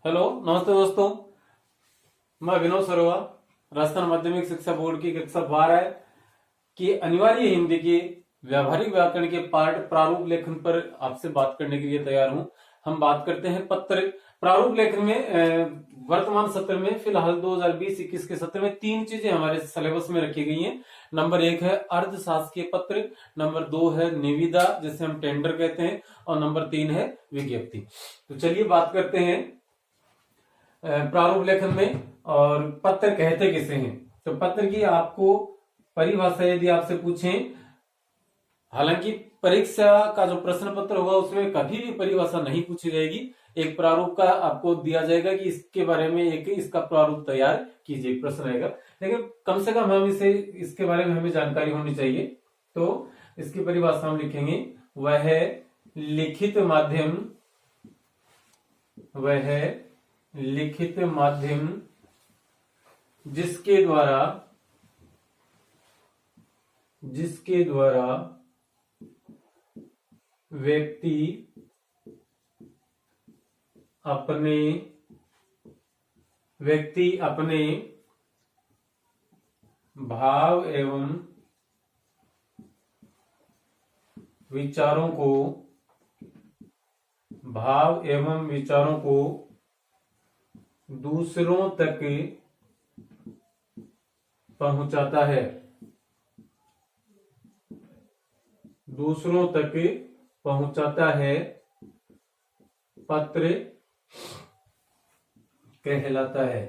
Hello, नमस्ते दोस्तों। मैं विनोद सरोवा, राजस्थान माध्यमिक शिक्षा बोर्ड की कक्षा 12 की अनिवार्य हिंदी के व्यावहारिक व्याकरण के पाठ प्रारूप लेखन पर आपसे बात करने के लिए तैयार हूं। हम बात करते हैं पत्र प्रारूप लेखन में। वर्तमान सत्र में फिलहाल 2020-21 के सत्र में तीन चीजें हमारे सिलेबस में रखी गई हैं। नंबर 1 है अर्धशासकीय पत्र, नंबर 2 है निविदा जिसे हम टेंडर कहते हैं, और नंबर 3 है विज्ञप्ति। तो चलिए बात करते हैं प्रारूप लेखन में। और पत्र कहते किसे हैं, तो पत्र की आपको परिभाषा यदि आपसे पूछें, हालांकि परीक्षा का जो प्रश्न पत्र होगा उसमें कभी भी परिभाषा नहीं पूछी जाएगी। एक प्रारूप का आपको दिया जाएगा कि इसके बारे में इसका प्रारूप तैयार कीजिए, प्रश्न रहेगा। लेकिन कम से कम हम इसके बारे में हमें जानकारी होनी चाहिए। तो इसकी परिभाषा हम लिखेंगे, वह लिखित माध्यम जिसके द्वारा व्यक्ति अपने भाव एवं विचारों को दूसरों तक पहुंचाता है, पत्र कहलाता है।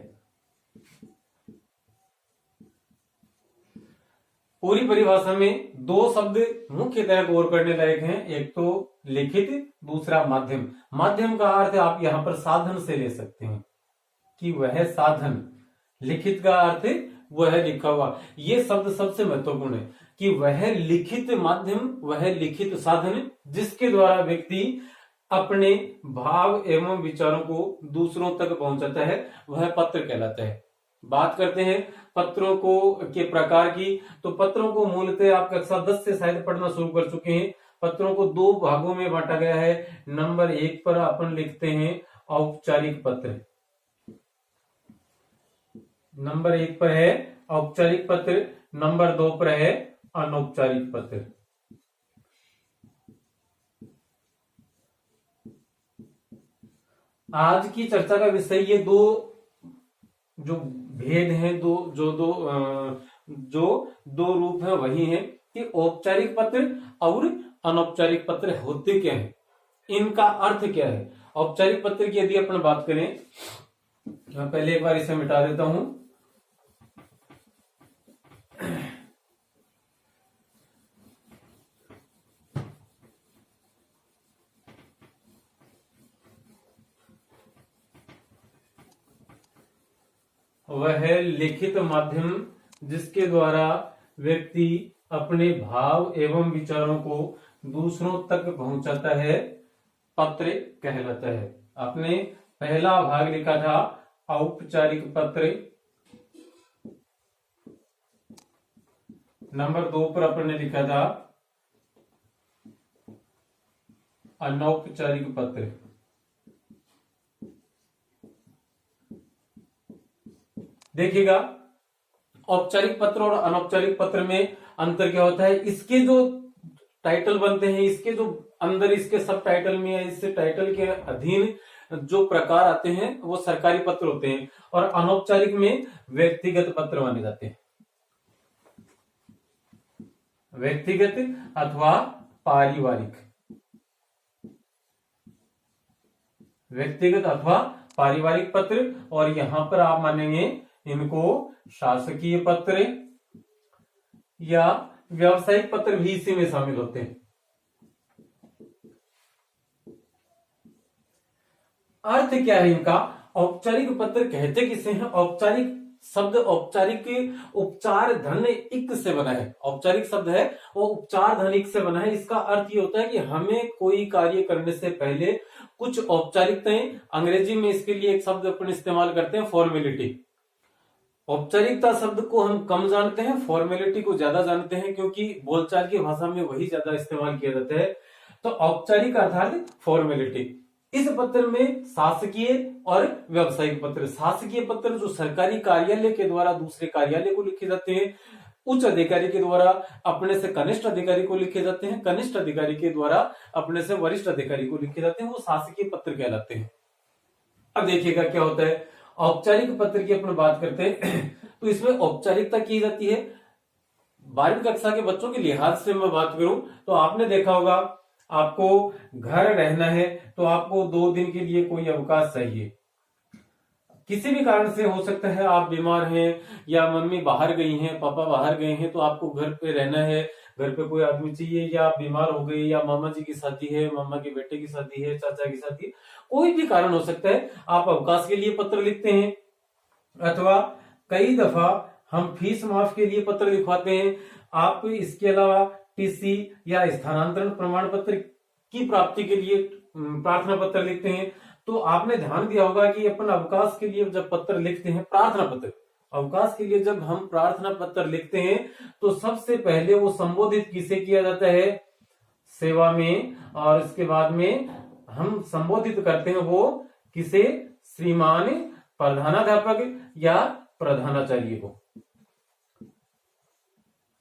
पूरी परिभाषा में दो शब्द मुख्यतः गौर करने लायक हैं, एक तो लिखित, दूसरा माध्यम। माध्यम का अर्थ आप यहां पर साधन से ले सकते हैं कि वह साधन, लिखित का अर्थ वह लिखा हुआ। ये शब्द सबसे महत्वपूर्ण है कि वह लिखित माध्यम, वह लिखित साधन जिसके द्वारा व्यक्ति अपने भाव एवं विचारों को दूसरों तक पहुंचाता है, वह पत्र कहलाता है। बात करते हैं पत्रों के प्रकार की। तो पत्रों को मूलतः आप कक्षा 10 से शायद पढ़ना शुरू कर चुके हैं। पत्रों को दो भागों में बांटा गया है। नंबर 1 पर अपन लिखते हैं औपचारिक पत्र। नंबर 1 पर है औपचारिक पत्र, नंबर 2 पर है अनौपचारिक पत्र। आज की चर्चा का विषय ये दो जो भेद हैं, दो रूप है, वही है कि औपचारिक पत्र और अनौपचारिक पत्र होते क्या है, इनका अर्थ क्या है। औपचारिक पत्र की यदि अपन बात करें, मैं पहले एक बार इसे मिटा देता हूं। वह लिखित माध्यम जिसके द्वारा व्यक्ति अपने भाव एवं विचारों को दूसरों तक पहुंचाता है, पत्र कहलाता है। आपने पहला भाग लिखा था औपचारिक पत्र, नंबर 2 पर आपने लिखा था अनौपचारिक पत्र। देखिएगा, औपचारिक पत्र और अनौपचारिक पत्र में अंतर क्या होता है। इसके जो टाइटल बनते हैं, इसके जो अंदर इसके सब टाइटल में है, इस टाइटल के अधीन जो प्रकार आते हैं वो सरकारी पत्र होते हैं, और अनौपचारिक में व्यक्तिगत पत्र माने जाते हैं। व्यक्तिगत अथवा पारिवारिक, व्यक्तिगत अथवा पारिवारिक पत्र। और यहां पर आप मानेंगे इनको शासकीय पत्र या व्यावसायिक पत्र भी इसी में शामिल होते हैं। अर्थ क्या है इनका। औपचारिक पत्र कहते किसे हैं। औपचारिक शब्द, औपचारिक उपचार धन इक से बना है। औपचारिक शब्द है वो उपचार धन इक से बना है। इसका अर्थ ये होता है कि हमें कोई कार्य करने से पहले कुछ औपचारिकताएं, अंग्रेजी में इसके लिए एक शब्द अपन इस्तेमाल करते हैं फॉर्मेलिटी। औपचारिकता शब्द को हम कम जानते हैं, फॉर्मेलिटी को ज्यादा जानते हैं, क्योंकि बोलचाल की भाषा में वही ज्यादा इस्तेमाल किया जाता है। तो औपचारिक अर्थात फॉर्मेलिटी। इस पत्र में शासकीय और व्यावसायिक पत्र, शासकीय पत्र जो सरकारी कार्यालय के द्वारा दूसरे कार्यालय को लिखे जाते हैं, उच्च अधिकारी के द्वारा अपने से कनिष्ठ अधिकारी को लिखे जाते हैं, कनिष्ठ अधिकारी के द्वारा अपने से वरिष्ठ अधिकारी को लिखे जाते हैं, वो शासकीय पत्र कहलाते हैं। अब देखिएगा क्या होता है, औपचारिक पत्र की अपन बात करते हैं तो इसमें औपचारिकता की जाती है। 12वीं कक्षा के बच्चों के लिहाज से मैं बात करूं तो आपने देखा होगा, आपको घर रहना है तो आपको 2 दिन के लिए कोई अवकाश चाहिए। किसी भी कारण से हो सकता है, आप बीमार हैं या मम्मी बाहर गई हैं, पापा बाहर गए हैं, तो आपको घर पे रहना है, घर पे कोई आदमी चाहिए, या आप बीमार हो गए, या मामा जी की शादी है, मामा के बेटे की शादी है, चाचा की शादी है, कोई भी कारण हो सकता है, आप अवकाश के लिए पत्र लिखते हैं। अथवा कई दफा हम फीस माफ के लिए पत्र लिखवाते हैं। आप इसके अलावा टीसी या स्थानांतरण प्रमाण पत्र की प्राप्ति के लिए प्रार्थना पत्र लिखते हैं। तो आपने ध्यान दिया होगा कि अपन अवकाश के लिए जब पत्र लिखते हैं, प्रार्थना पत्र, अवकाश के लिए जब हम प्रार्थना पत्र लिखते हैं तो सबसे पहले वो संबोधित किसे किया जाता है, सेवा में, और इसके बाद में हम संबोधित करते हैं वो किसे, श्रीमान प्रधानाध्यापक या प्रधानाचार्य को।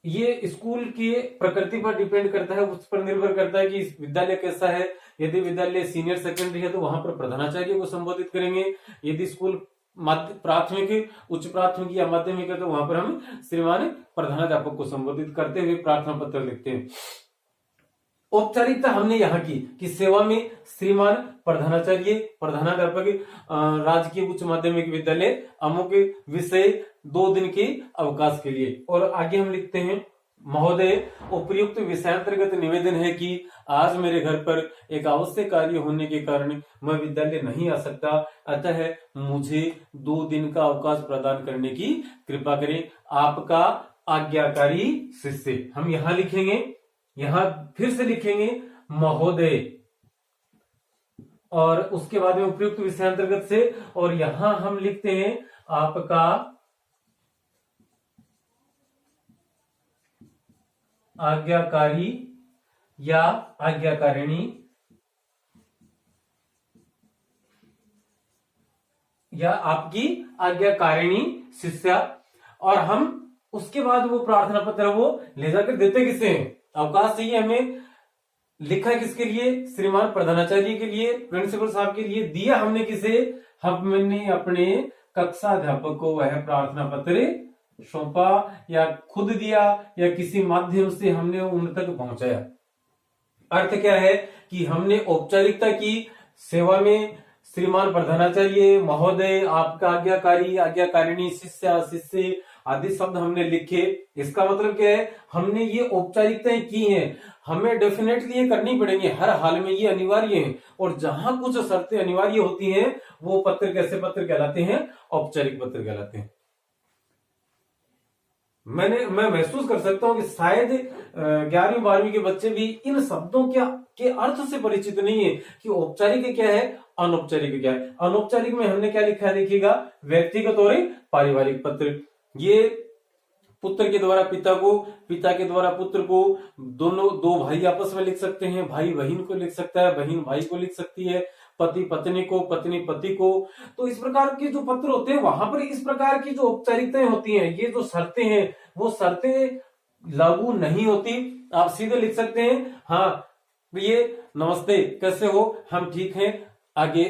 ये स्कूल की प्रकृति पर डिपेंड करता है, उस पर निर्भर करता है कि विद्यालय कैसा है। यदि विद्यालय सीनियर सेकेंडरी है तो वहां पर प्रधानाचार्य को संबोधित करेंगे। यदि स्कूल प्राथमिक, उच्च प्राथमिक या माध्यमिक है तो वहां पर हम श्रीमान प्रधानाध्यापक को संबोधित करते हुए प्रार्थना पत्र लिखते हैं। औपचारिकता हमने यहाँ की कि सेवा में श्रीमान प्रधानाचार्य, प्रधानाध्यापक, राजकीय उच्च माध्यमिक विद्यालय, अमुक विषय, 2 दिन के अवकाश के लिए। और आगे हम लिखते हैं, महोदय उपर्युक्त विषयांतर्गत निवेदन है कि आज मेरे घर पर एक आवश्यक कार्य होने के कारण मैं विद्यालय नहीं आ सकता, अतः मुझे 2 दिन का अवकाश प्रदान करने की कृपा करें। आपका आज्ञाकारी शिष्य। हम यहाँ लिखेंगे, यहां फिर से लिखेंगे महोदय, और उसके बाद में उपयुक्त विषयांतर्गत से, और यहां हम लिखते हैं आपका आज्ञाकारी या आज्ञाकारिणी, या आपकी आज्ञाकारिणी शिष्या। और हम उसके बाद वो प्रार्थना पत्र वो ले जाकर देते किसे हैं, अवकाश चाहिए हमें, लिखा किसके लिए, श्रीमान प्रधानाचार्य के लिए, प्रिंसिपल साहब के लिए। दिया हमने किसे, हमने अपने कक्षा अध्यापक को वह प्रार्थना पत्र सौंपा, या खुद दिया, या किसी माध्यम से हमने उन तक पहुंचाया। अर्थ क्या है कि हमने औपचारिकता की, सेवा में श्रीमान प्रधानाचार्य, महोदय, आपका आज्ञाकारी, आज्ञाकारिणी, शिष्या, शिष्य आदि शब्द हमने लिखे। इसका मतलब क्या है, हमने ये औपचारिकताएं की हैं, हमें डेफिनेटली ये करनी पड़ेंगी, हर हाल में ये अनिवार्य है। और जहां कुछ शर्तें अनिवार्य होती हैं वो पत्र कैसे पत्र कहलाते हैं, औपचारिक पत्र कहलाते हैं। मैं महसूस कर सकता हूं कि शायद 11वीं 12वीं के बच्चे भी इन शब्दों के अर्थ से परिचित नहीं है कि औपचारिक क्या है, अनौपचारिक क्या है। अनौपचारिक में हमने क्या लिखा है देखिएगा, व्यक्तिगत और पारिवारिक पत्र। ये पुत्र के द्वारा पिता को, पिता के द्वारा पुत्र को, दोनों 2 भाई आपस में लिख सकते हैं, भाई बहन को लिख सकता है, बहन भाई को लिख सकती है, पति पत्नी को, पत्नी पति को। तो इस प्रकार के जो पत्र होते हैं वहां पर इस प्रकार की जो औपचारिकताएं होती हैं, ये जो शर्तें हैं वो शर्तें लागू नहीं होती। आप सीधे लिख सकते हैं, हाँ ये नमस्ते, कैसे हो, हम ठीक हैं, आगे।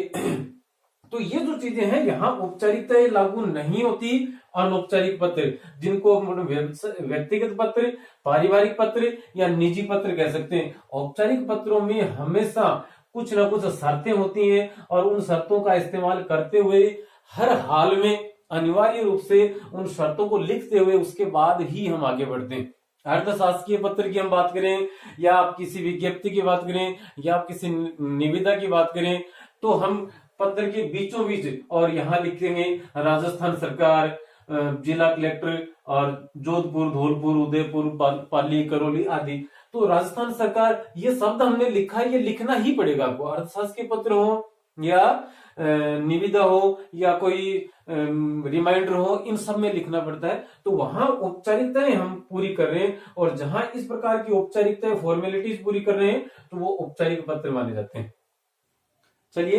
तो ये जो चीजें हैं यहाँ औपचारिकताएं लागू नहीं होती। अनौपचारिक पत्र जिनको व्यक्तिगत पत्र, पारिवारिक पत्र या निजी पत्र कह सकते हैं। औपचारिक पत्रों में हमेशा कुछ ना कुछ शर्तें होती हैं और उन शर्तों का इस्तेमाल करते हुए हर हाल में अनिवार्य रूप से उन शर्तों को लिखते हुए उसके बाद ही हम आगे बढ़ते हैं। अर्थशास्त्रीय पत्र की हम बात करें, या आप किसी विज्ञप्ति की बात करें, या आप किसी निविदा की बात करें, तो हम पत्र के बीचों बीच और यहाँ लिखेंगे राजस्थान सरकार, जिला कलेक्टर, और जोधपुर, धौलपुर, उदयपुर, पाली, करौली आदि। तो राजस्थान सरकार ये शब्द हमने लिखा है, ये लिखना ही पड़ेगा आपको। अर्थशास्त्र के पत्र हो या निविदा हो या कोई रिमाइंडर हो, इन सब में लिखना पड़ता है। तो वहां औपचारिकताएं हम पूरी कर रहे हैं, और जहां इस प्रकार की औपचारिकताएं, फॉर्मेलिटीज पूरी कर रहे हैं, तो वो औपचारिक पत्र माने जाते हैं। चलिए